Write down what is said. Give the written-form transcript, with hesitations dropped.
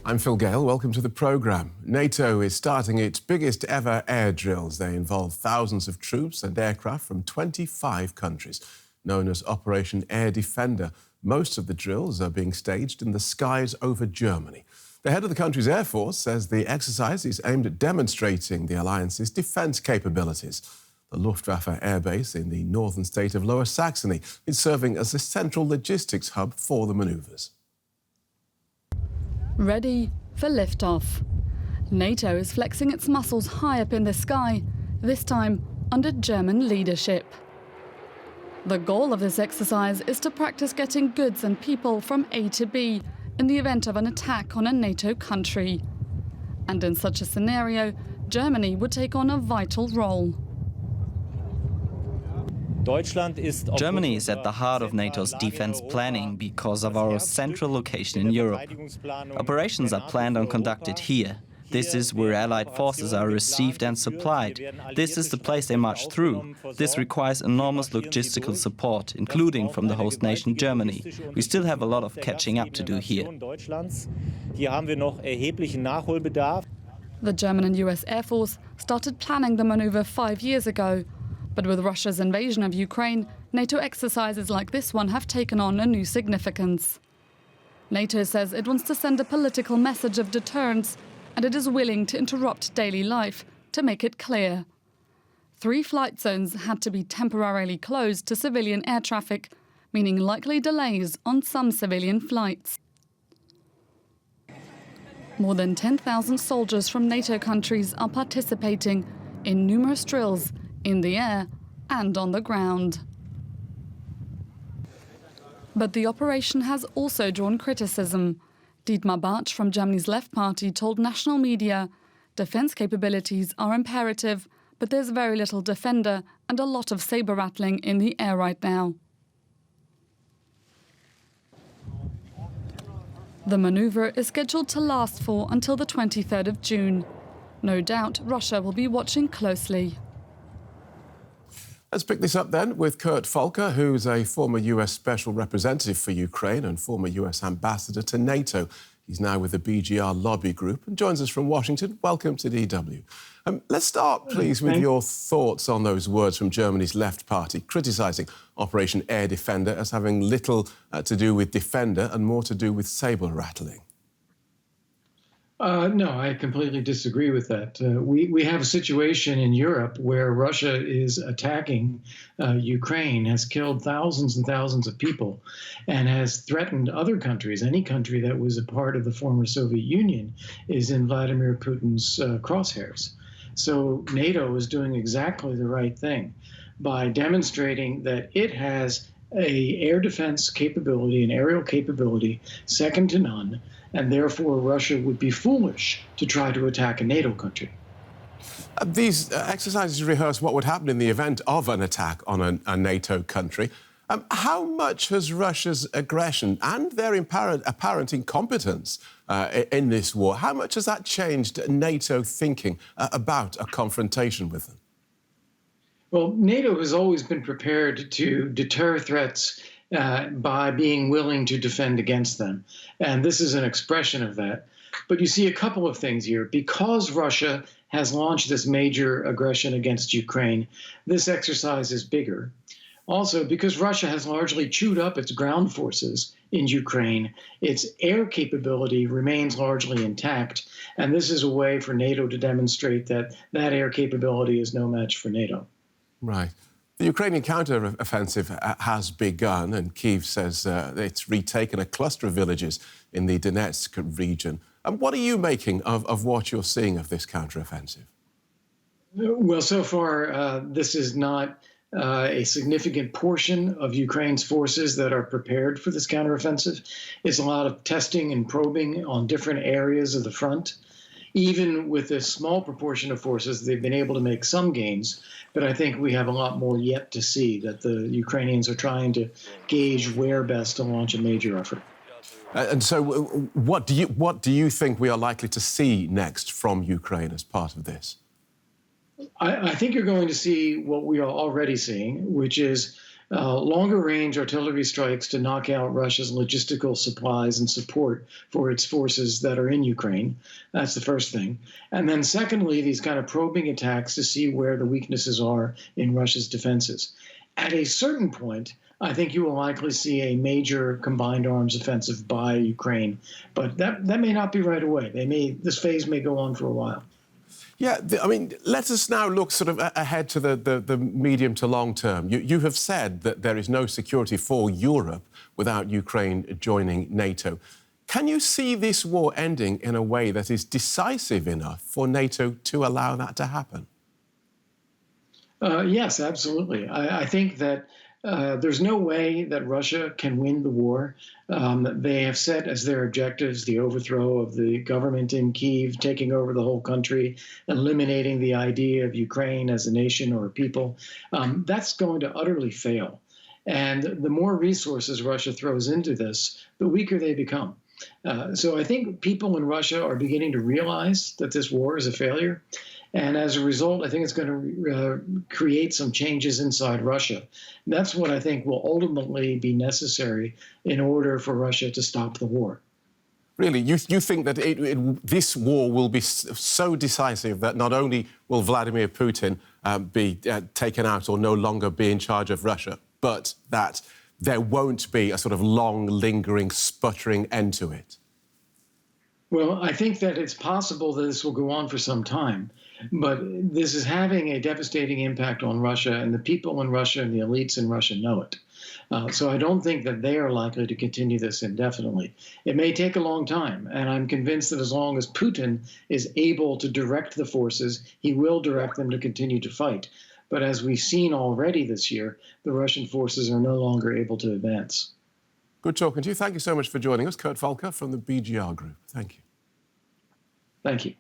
I'm Phil Gale. Welcome to the programme. NATO is starting its biggest ever air drills. They involve thousands of troops and aircraft from 25 countries, known as Operation Air Defender. Most of the drills are being staged in the skies over Germany. The head of the country's Air Force says the exercise is aimed at demonstrating the alliance's defence capabilities. The Luftwaffe airbase in the northern state of Lower Saxony is serving as a central logistics hub for the manoeuvres. Ready for liftoff. NATO is flexing its muscles high up in the sky, this time under German leadership. The goal of this exercise is to practice getting goods and people from A to B in the event of an attack on a NATO country. And in such a scenario, Germany would take on a vital role. Germany is at the heart of NATO's defense planning because of our central location in Europe. Operations are planned and conducted here. This is where Allied forces are received and supplied. This is the place they march through. This requires enormous logistical support, including from the host nation Germany. We still have a lot of catching up to do here. The German and US Air Force started planning the maneuver 5 years ago. But with Russia's invasion of Ukraine, NATO exercises like this one have taken on a new significance. NATO says it wants to send a political message of deterrence, and it is willing to interrupt daily life to make it clear. 3 flight zones had to be temporarily closed to civilian air traffic, meaning likely delays on some civilian flights. More than 10,000 soldiers from NATO countries are participating in numerous drills in the air and on the ground. But the operation has also drawn criticism. Dietmar Bartsch from Germany's Left Party told national media, defence capabilities are imperative, but there's very little Defender and a lot of sabre rattling in the air right now. The manoeuvre is scheduled to last for until the 23rd of June. No doubt Russia will be watching closely. Let's pick this up then with Kurt Volker, who's a former US Special Representative for Ukraine and former US Ambassador to NATO. He's now with the BGR Lobby Group and joins us from Washington. Welcome to DW. Let's start, please, with your thoughts on those words from Germany's Left Party, criticising Operation Air Defender as having little to do with Defender and more to do with sabre rattling. No, I completely disagree with that. We have a situation in Europe where Russia is attacking Ukraine, has killed thousands and thousands of people, and has threatened other countries. Any country that was a part of the former Soviet Union is in Vladimir Putin's crosshairs. So NATO is doing exactly the right thing by demonstrating that it has an air defense capability, an aerial capability second to none, and therefore Russia would be foolish to try to attack a NATO country. These exercises rehearse what would happen in the event of an attack on a NATO country. How much has Russia's aggression and their apparent incompetence in this war, how much has that changed NATO thinking about a confrontation with them? Well, NATO has always been prepared to deter threats by being willing to defend against them. And this is an expression of that. But you see a couple of things here. Because Russia has launched this major aggression against Ukraine, this exercise is bigger. Also, because Russia has largely chewed up its ground forces in Ukraine, its air capability remains largely intact. And this is a way for NATO to demonstrate that that air capability is no match for NATO. Right. The Ukrainian counter-offensive has begun, and Kyiv says it's retaken a cluster of villages in the Donetsk region. And what are you making of what you're seeing of this counter-offensive? Well, so far, this is not a significant portion of Ukraine's forces that are prepared for this counteroffensive. It's a lot of testing and probing on different areas of the front. Even with a small proportion of forces, they've been able to make some gains, but I think we have a lot more yet to see, that the Ukrainians are trying to gauge where best to launch a major effort. And so what do you think we are likely to see next from Ukraine as part of this? I think you're going to see what we are already seeing, which is longer-range artillery strikes to knock out Russia's logistical supplies and support for its forces that are in Ukraine. That's the first thing. And then secondly, these kind of probing attacks to see where the weaknesses are in Russia's defenses. At a certain point, I think you will likely see a major combined arms offensive by Ukraine, but that may not be right away. This phase may go on for a while. Yeah, I mean, let us now look sort of ahead to the medium to long term. You have said that there is no security for Europe without Ukraine joining NATO. Can you see this war ending in a way that is decisive enough for NATO to allow that to happen? Yes, absolutely. I think that there's no way that Russia can win the war. They have set as their objectives the overthrow of the government in Kyiv, taking over the whole country, eliminating the idea of Ukraine as a nation or a people. That's going to utterly fail. And the more resources Russia throws into this, the weaker they become. So I think people in Russia are beginning to realize that this war is a failure. And as a result, I think it's going to create some changes inside Russia. And that's what I think will ultimately be necessary in order for Russia to stop the war. Really? You think that this war will be so decisive that not only will Vladimir Putin be taken out or no longer be in charge of Russia, but that there won't be a sort of long, lingering, sputtering end to it? Well, I think that it's possible that this will go on for some time, but this is having a devastating impact on Russia, and the people in Russia and the elites in Russia know it. So I don't think that they are likely to continue this indefinitely. It may take a long time, and I'm convinced that as long as Putin is able to direct the forces, he will direct them to continue to fight. But as we've seen already this year, the Russian forces are no longer able to advance. Good talking to you. Thank you so much for joining us. Kurt Volker from the BGR Group. Thank you. Thank you.